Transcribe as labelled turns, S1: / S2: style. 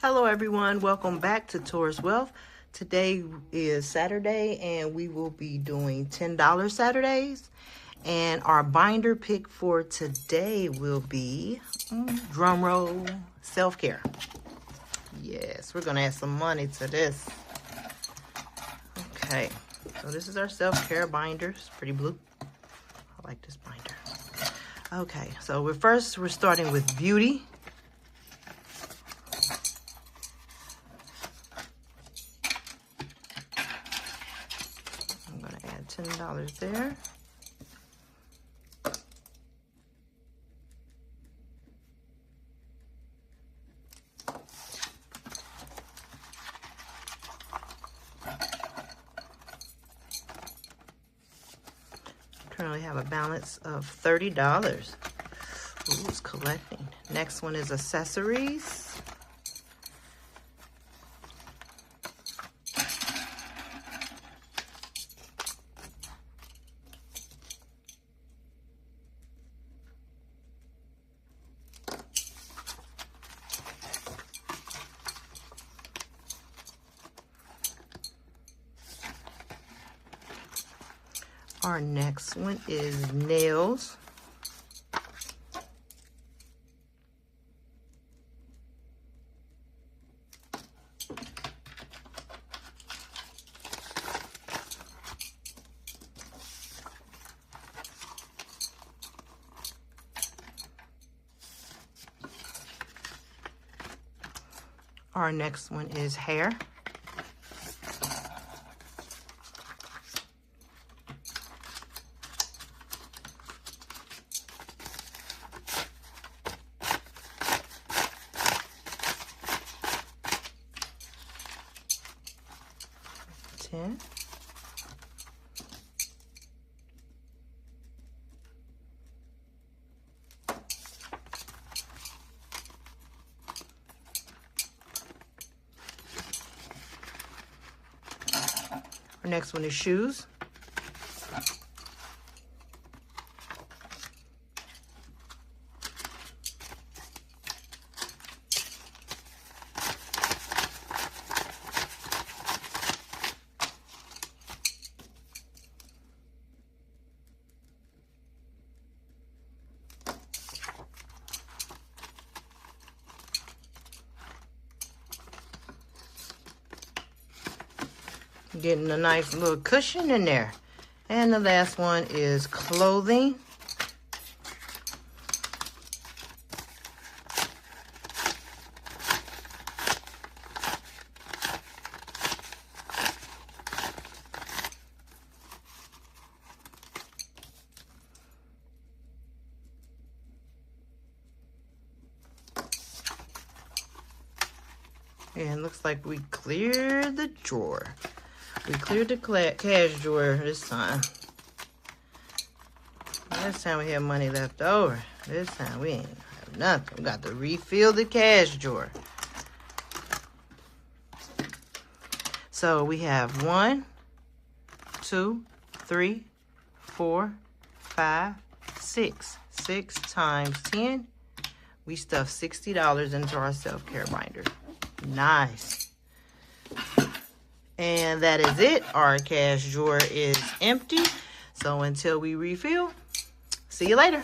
S1: Hello everyone, welcome back to Taurus Wealth. Today is Saturday and we will be doing $10 Saturdays. And our binder pick for today will be, drum roll, self-care. Yes, we're gonna add some money to this. Okay, so this is our self-care binder. It's pretty blue. I like this binder. Okay, so we're starting with beauty. $10 there. Currently have a balance of $30. Ooh, it's collecting. Next one is accessories. Our next one is nails. Our next one is hair. Our next one is shoes. Getting a nice little cushion in there. And the last one is clothing. And looks like we cleared the drawer. We cleared the cash drawer this time. Last time we had money left over. This time we ain't have nothing. We got to refill the cash drawer. So we have 1, 2, 3, 4, 5, 6. 6 times 10. We stuffed $60 into our self-care binder. Nice. And that is it. Our cash drawer is empty. So until we refill, see you later.